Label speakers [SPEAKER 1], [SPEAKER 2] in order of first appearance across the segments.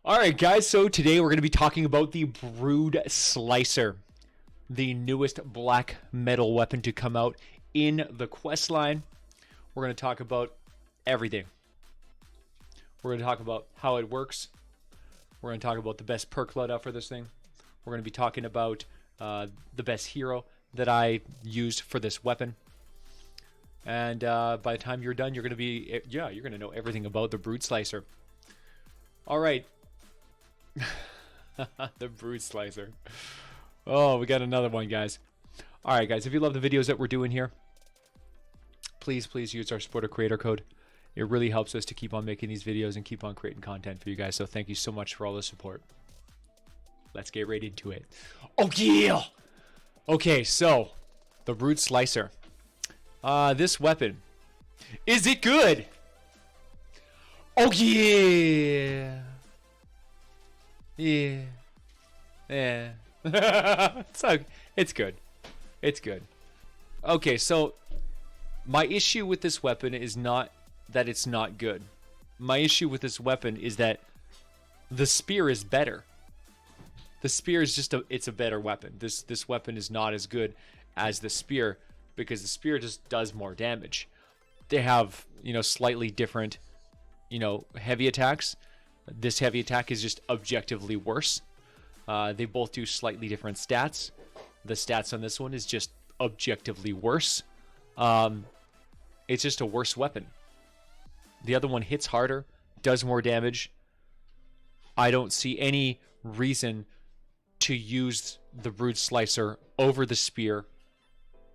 [SPEAKER 1] Alright guys, so today we're going to be talking about the Brood Slicer, the newest black metal weapon to come out in the quest line. We're going to talk about everything. We're going to talk about how it works. We're going to talk about the best perk loadout for this thing. We're going to be talking about the best hero that I used for this weapon. And by the time you're done, you're going to be, you're going to know everything about the Brood Slicer. Alright. The Brood Slicer. Oh, we got another one, guys. Alright, guys, if you love the videos that we're doing here, please use our supporter creator code. It really helps us to keep on making these videos and keep on creating content for you guys. So thank you so much for all the support. Let's get right into it. Oh, yeah! Okay, so, the Brood Slicer. This weapon. Is it good? Oh, yeah! Yeah. So it's good. It's good. Okay, so my issue with this weapon is not that it's not good. My issue with this weapon is that the spear is better. The spear is just it's a better weapon. This weapon is not as good as the spear because the spear just does more damage. They have, slightly different, heavy attacks. This heavy attack is just objectively worse. They both do slightly different stats. The stats on this one is just objectively worse. It's just a worse weapon. The other one hits harder, does more damage. I don't see any reason to use the Brood Slicer over the spear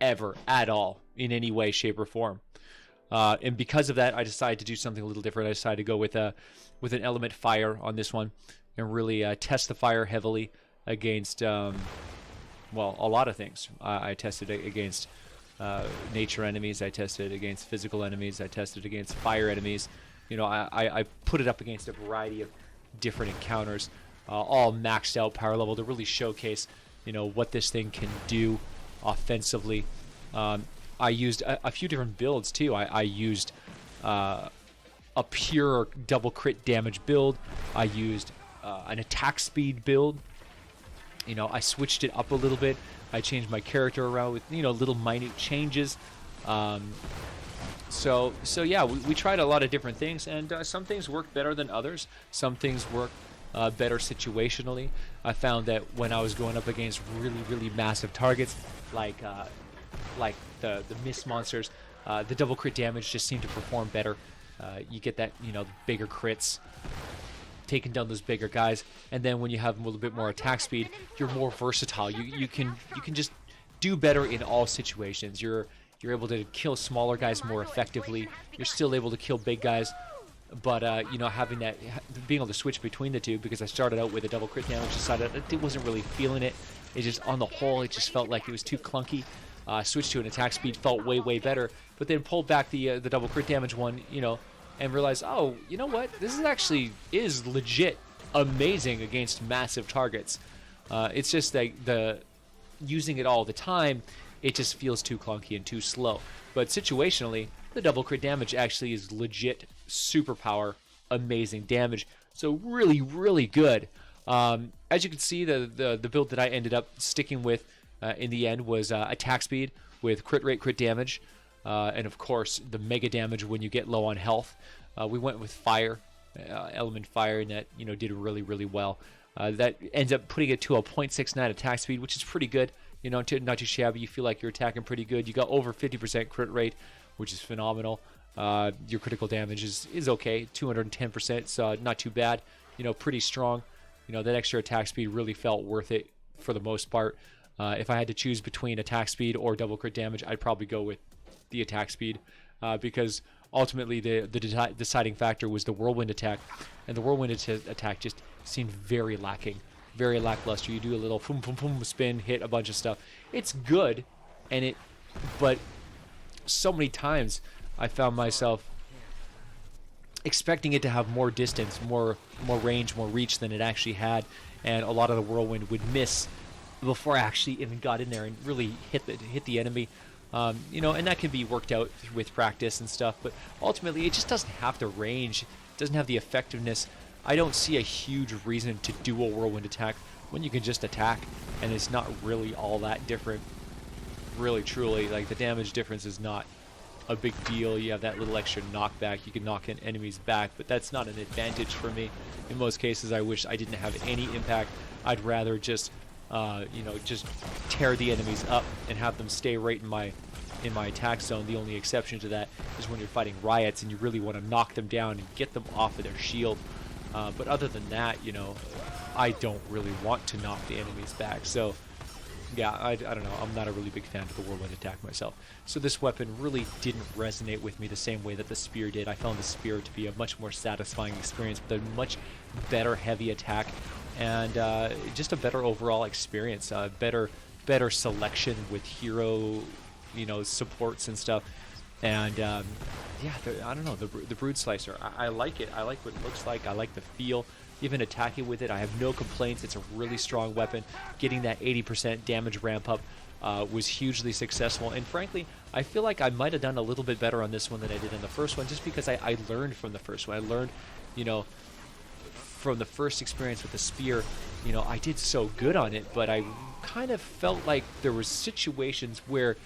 [SPEAKER 1] ever, at all, in any way, shape, or form. And because of that, I decided to do something a little different. I decided to go with an element fire on this one and really test the fire heavily against, well, a lot of things. I tested it against nature enemies. I tested it against physical enemies. I tested it against fire enemies. I put it up against a variety of different encounters, all maxed out power level to really showcase, what this thing can do offensively. I used a few different builds too. I used a pure double crit damage build. I used an attack speed build. I switched it up a little bit. I changed my character around with little minute changes. So yeah, we tried a lot of different things, and some things work better than others. Some things work better situationally. I found that when I was going up against really massive targets like the mist monsters, the double crit damage just seemed to perform better. You get that, bigger crits, taking down those bigger guys, and then when you have a little bit more attack speed, you're more versatile. You can just do better in all situations. You're able to kill smaller guys more effectively. You're still able to kill big guys, but having that, being able to switch between the two, because I started out with a double crit damage, decided I wasn't really feeling it. It just, on the whole, it just felt like it was too clunky. Switched to an attack speed, felt way better, but then pulled back the double crit damage one, and realized, oh, you know what, this is legit amazing against massive targets. It's just like using it all the time, it just feels too clunky and too slow. But situationally, the double crit damage actually is legit superpower, amazing damage. So really good. As you can see, the build that I ended up sticking with in the end was attack speed with crit rate, crit damage, and of course the mega damage when you get low on health. We went with fire, element fire, and that did really well. That ends up putting it to a 0.69 attack speed, which is pretty good. Not too shabby. You feel like you're attacking pretty good. You got over 50% crit rate, which is phenomenal. Your critical damage is okay, 210%, so not too bad. Pretty strong. That extra attack speed really felt worth it for the most part. If I had to choose between attack speed or double crit damage, I'd probably go with the attack speed, because ultimately the deciding factor was the Whirlwind attack, and the Whirlwind attack just seemed very lacking, very lackluster. You do a little boom spin, hit a bunch of stuff. It's good, but so many times I found myself expecting it to have more distance, more range, more reach than it actually had, and a lot of the Whirlwind would miss before I actually even got in there and really hit the enemy. And that can be worked out with practice and stuff, but ultimately it just doesn't have the range, it doesn't have the effectiveness I don't see a huge reason to do a whirlwind attack when you can just attack, and it's not really all that different. Really, truly, like the damage difference is not a big deal. You have that little extra knockback. You can knock enemies back, but that's not an advantage for me. In most cases, I wish I didn't have any impact. I'd rather just, just tear the enemies up and have them stay right in my attack zone. The only exception to that is when you're fighting riots and you really want to knock them down and get them off of their shield. But other than that, I don't really want to knock the enemies back. So yeah, I don't know. I'm not a really big fan of the whirlwind attack myself. So this weapon really didn't resonate with me the same way that the spear did. I found the spear to be a much more satisfying experience with a much better heavy attack and just a better overall experience. Better selection with hero, supports and stuff. And yeah, I don't know, the Brood Slicer. I like it. I like what it looks like. I like the feel. Even attacking with it, I have no complaints. It's a really strong weapon. Getting that 80% damage ramp up was hugely successful. And frankly, I feel like I might have done a little bit better on this one than I did in the first one, just because I learned from the first one. I learned, from the first experience with the spear, I did so good on it, but I kind of felt like there were situations where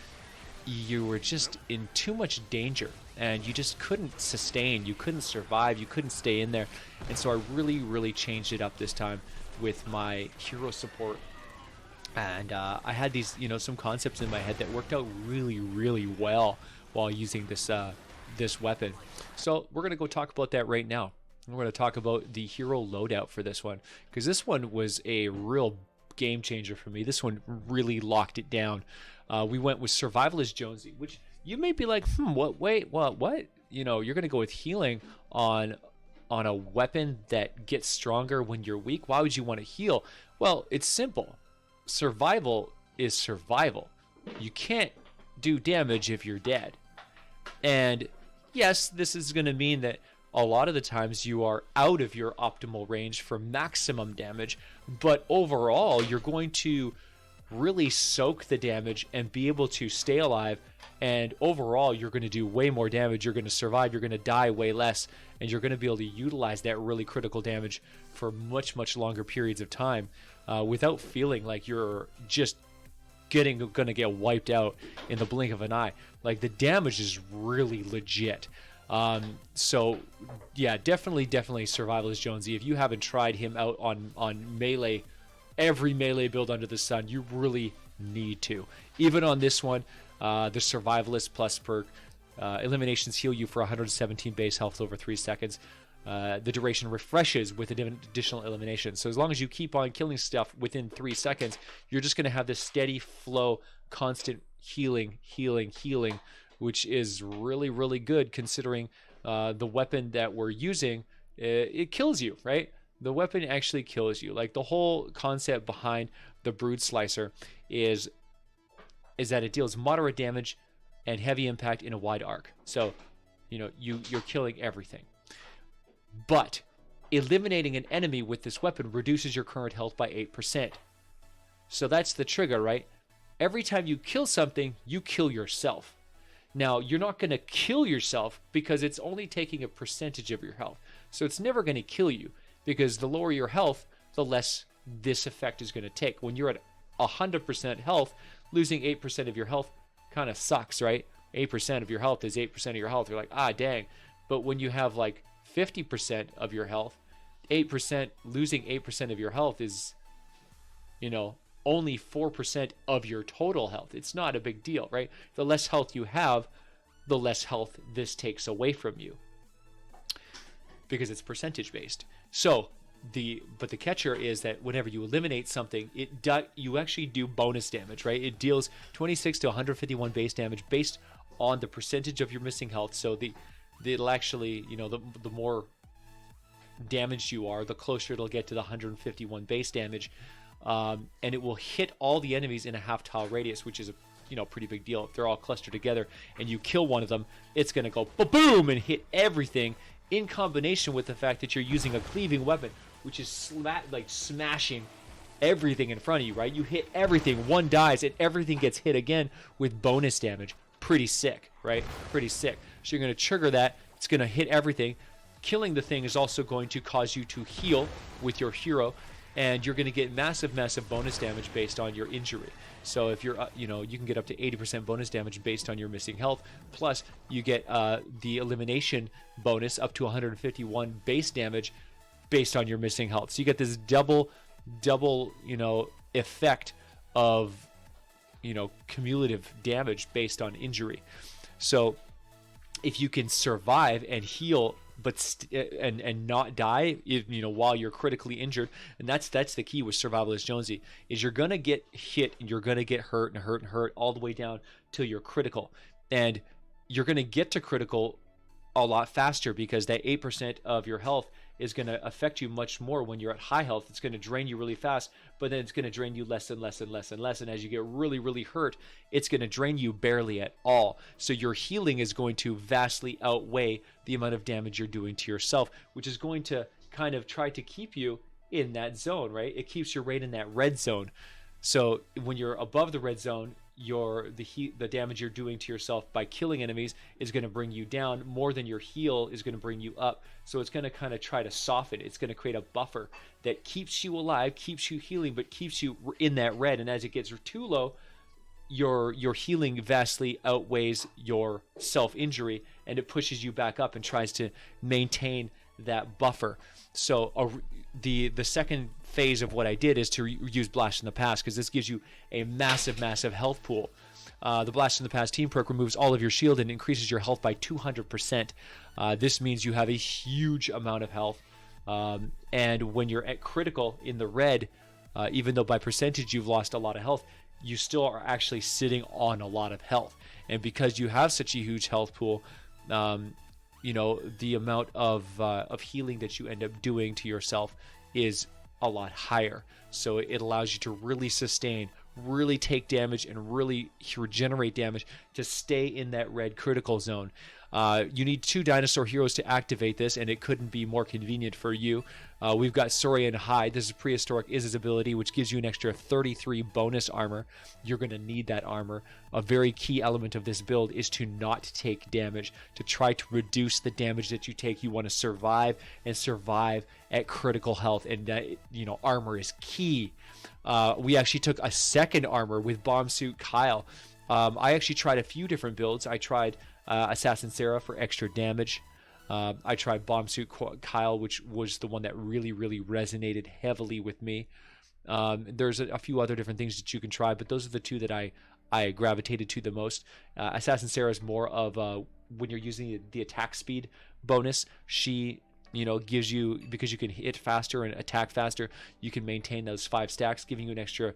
[SPEAKER 1] you were just in too much danger and you just couldn't sustain, you couldn't survive, you couldn't stay in there. And so I really changed it up this time with my hero support. And I had these, some concepts in my head that worked out really well while using this weapon. So we're going to go talk about that right now. We're going to talk about the hero loadout for this one, because this one was a real game changer for me. This one really locked it down. We went with Survivalist Jonesy, which you may be like, what? You're going to go with healing on a weapon that gets stronger when you're weak. Why would you want to heal? Well, it's simple. Survival is survival. You can't do damage if you're dead. And yes, this is going to mean that a lot of the times you are out of your optimal range for maximum damage, but overall you're going to really soak the damage and be able to stay alive, and overall you're going to do way more damage. You're going to survive, you're going to die way less, and you're going to be able to utilize that really critical damage for much longer periods of time without feeling like you're just going to get wiped out in the blink of an eye. Like, the damage is really legit. So yeah, definitely Survivalist Jonesy. If you haven't tried him out on melee, every melee build under the sun, you really need to. Even on this one, the Survivalist plus perk, eliminations heal you for 117 base health over 3 seconds. The duration refreshes with an additional elimination. So as long as you keep on killing stuff within 3 seconds, you're just going to have this steady flow, constant healing, which is really good, considering the weapon that we're using, it kills you, right? The weapon actually kills you. Like, the whole concept behind the Brood Slicer is that it deals moderate damage and heavy impact in a wide arc. So, you're killing everything. But eliminating an enemy with this weapon reduces your current health by 8%. So that's the trigger, right? Every time you kill something, you kill yourself. Now, you're not going to kill yourself because it's only taking a percentage of your health. So it's never going to kill you, because the lower your health, the less this effect is going to take. When you're at 100% health, losing 8% of your health kind of sucks, right? 8% of your health is 8% of your health. You're like, dang. But when you have like 50% of your health, losing 8% of your health is, only 4% of your total health. It's not a big deal, right? The less health you have, the less health this takes away from you, because it's percentage based. So but the catcher is that whenever you eliminate something, you actually do bonus damage, right? It deals 26 to 151 base damage based on the percentage of your missing health. So it'll actually, the more damaged you are, the closer it'll get to the 151 base damage. And it will hit all the enemies in a half tile radius, which is a pretty big deal. If they're all clustered together and you kill one of them, it's going to go boom and hit everything, in combination with the fact that you're using a cleaving weapon, which is smashing everything in front of you, right? You hit everything, one dies, and everything gets hit again with bonus damage. Pretty sick, right? Pretty sick. So you're going to trigger that. It's going to hit everything, killing the thing is also going to cause you to heal with your hero, and you're going to get massive bonus damage based on your injury. So if you're you can get up to 80% bonus damage based on your missing health, plus you get the elimination bonus up to 151 base damage based on your missing health. So you get this double effect of cumulative damage based on injury. So if you can survive and heal and not die, while you're critically injured, and that's the key with Survivalist Jonesy, is you're gonna get hit and you're gonna get hurt all the way down till you're critical, and you're gonna get to critical a lot faster because that 8% of your health is going to affect you much more when you're at high health. It's going to drain you really fast, but then it's going to drain you less and less. And as you get really hurt, it's going to drain you barely at all. So your healing is going to vastly outweigh the amount of damage you're doing to yourself, which is going to kind of try to keep you in that zone, right? It keeps you right in that red zone. So when you're above the red zone, the damage you're doing to yourself by killing enemies is going to bring you down more than your heal is going to bring you up. So it's going to kind of try to soften. It's going to create a buffer that keeps you alive, keeps you healing, but keeps you in that red. And as it gets too low, your healing vastly outweighs your self-injury, and it pushes you back up and tries to maintain that buffer. So the second phase of what I did is to use Blast in the Past, because this gives you a massive health pool. The Blast in the Past team perk removes all of your shield and increases your health by 200%. This means you have a huge amount of health, and when you're at critical in the red, even though by percentage you've lost a lot of health, you still are actually sitting on a lot of health. And because you have such a huge health pool, the amount of healing that you end up doing to yourself is a lot higher. So it allows you to really sustain, really take damage, and really regenerate damage to stay in that red critical zone. You need 2 dinosaur heroes to activate this, and it couldn't be more convenient for you. We've got Saurian Hide. This is Prehistoric Iz's ability, which gives you an extra 33 bonus armor. You're going to need that armor. A very key element of this build is to not take damage, to try to reduce the damage that you take. You want to survive and survive at critical health, and armor is key. We actually took a second armor with Bomb Suit Kyle. I actually tried a few different builds. I tried Assassin Sarah for extra damage. I tried Bomb Suit Kyle, which was the one that really resonated heavily with me. There's a few other different things that you can try, but those are the 2 that I gravitated to the most. Assassin Sarah is more of when you're using the attack speed bonus. She gives you, because you can hit faster and attack faster, you can maintain those 5 stacks, giving you an extra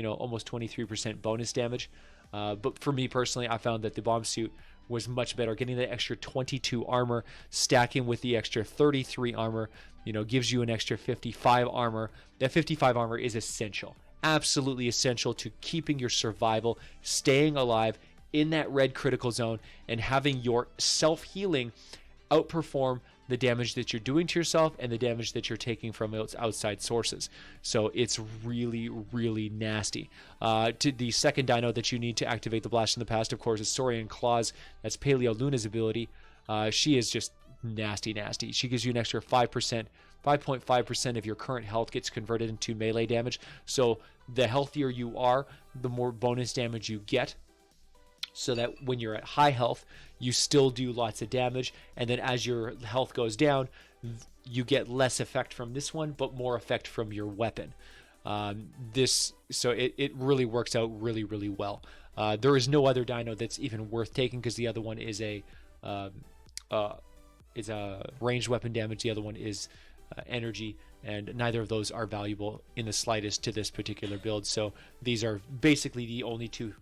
[SPEAKER 1] almost 23% bonus damage. But for me personally, I found that the bomb suit was much better. Getting the extra 22 armor, stacking with the extra 33 armor, gives you an extra 55 armor. That 55 armor is essential, absolutely essential to keeping your survival, staying alive in that red critical zone, and having your self-healing outperform the damage that you're doing to yourself and the damage that you're taking from outside sources. So it's really nasty. To the second dino that you need to activate the Blast in the Past, of course, is Saurian Claws. That's Paleo Luna's ability. She is just nasty. She gives you an extra 5.5% of your current health gets converted into melee damage. So the healthier you are, the more bonus damage you get, so that when you're at high health, you still do lots of damage, and then as your health goes down, you get less effect from this one, but more effect from your weapon. So it really works out really well. There is no other dino that's even worth taking, because the other one is a ranged weapon damage. The other one is energy, and neither of those are valuable in the slightest to this particular build. So these are basically the only two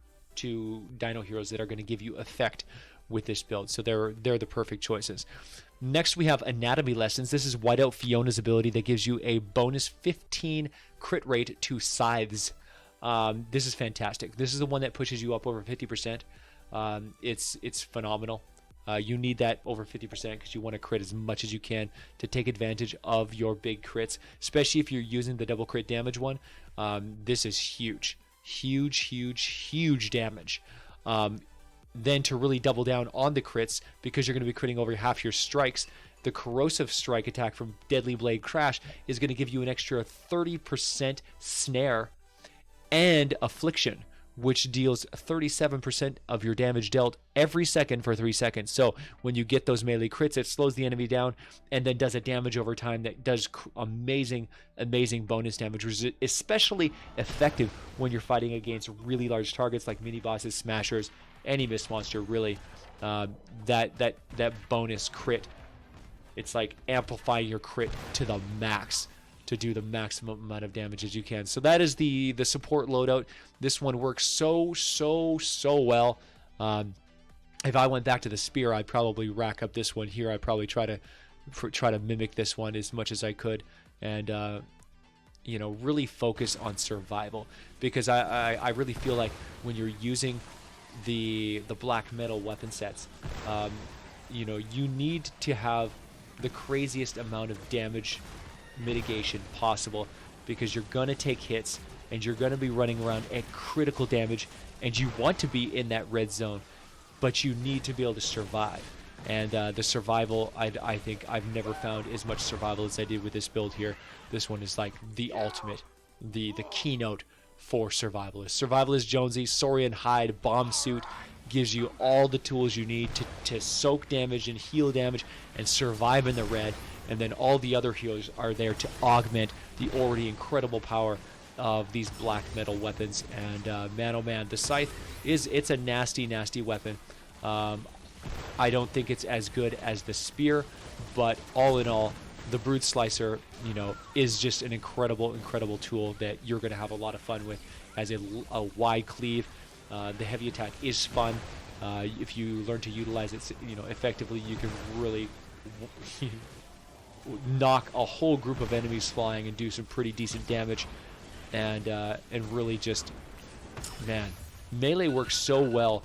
[SPEAKER 1] dino heroes that are going to give you effect with this build. So they're the perfect choices. Next, we have Anatomy Lessons. This is Whiteout Fiona's ability that gives you a bonus 15 crit rate to Scythes. This is fantastic. This is the one that pushes you up over 50%. It's phenomenal. You need that over 50% because you want to crit as much as you can to take advantage of your big crits, especially if you're using the double crit damage one. This is huge damage. Then to really double down on the crits, because you're going to be critting over half your strikes, the corrosive strike attack from Deadly Blade Crash is going to give you an extra 30% snare and affliction, which deals 37% of your damage dealt every second for 3 seconds. So when you get those melee crits, it slows the enemy down and then does a damage over time that does amazing bonus damage, which is especially effective when you're fighting against really large targets like mini bosses, smashers, any mist monster. Really, that bonus crit, it's like amplifying your crit to the max to do the maximum amount of damage as you can. So that is the support loadout. This one works so well. If I went back to the spear, I'd probably rack up this one here. I'd probably try to mimic this one as much as I could, and you know, really focus on survival, because I really feel like when you're using the black metal weapon sets, you know, you need to have the craziest amount of damage mitigation possible, because you're gonna take hits and you're gonna be running around at critical damage, and you want to be in that red zone, but you need to be able to survive. And the survival, I think I've never found as much survival as I did with this build here. This one is like the ultimate, the keynote for survivalists. Survivalist Jonesy, Saurian Hide, Bomb Suit gives you all the tools you need to soak damage and heal damage and survive in the red. And then all the other healers are there to augment the already incredible power of these black metal weapons. And man, oh man, the Scythe it's a nasty weapon. I don't think it's as good as the spear, but all in all, the Brute Slicer, you know, is just an incredible tool that you're going to have a lot of fun with as a wide cleave. The heavy attack is fun. If you learn to utilize it, you know, effectively, you can really knock a whole group of enemies flying and do some pretty decent damage. And really just, man, melee works so well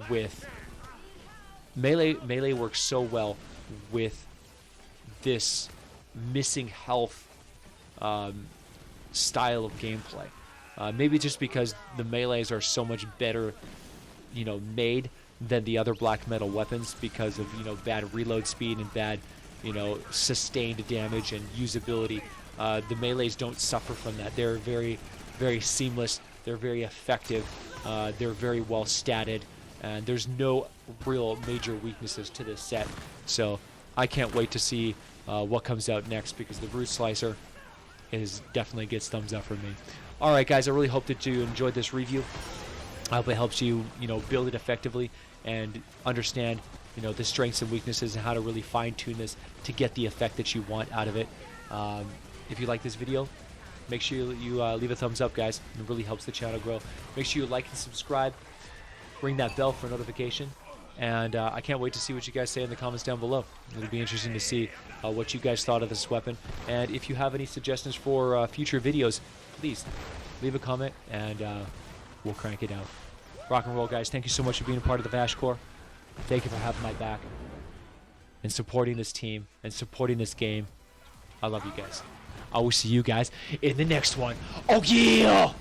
[SPEAKER 1] with melee works so well with this missing health style of gameplay. Maybe just because the melees are so much better, you know, made than the other black metal weapons, because of, you know, bad reload speed and bad, you know, sustained damage and usability. The melees don't suffer from that. They're very seamless. They're very effective. They're very well statted, and there's no real major weaknesses to this set. So I can't wait to see what comes out next, because the Brute Slicer definitely gets thumbs up from me. All right, guys, I really hope that you enjoyed this review. I hope it helps you, you know, build it effectively and understand, you know, the strengths and weaknesses and how to really fine-tune this to get the effect that you want out of it. If you like this video, make sure you leave a thumbs up, guys. It really helps the channel grow. Make sure you like and subscribe. Ring that bell for notification. And I can't wait to see what you guys say in the comments down below. It'll be interesting to see what you guys thought of this weapon. And if you have any suggestions for future videos, please leave a comment, and we'll crank it out. Rock and roll, guys. Thank you so much for being a part of the VASH Corps. Thank you for having my back and supporting this team and supporting this game. I love you guys. I will see you guys in the next one. Oh, yeah!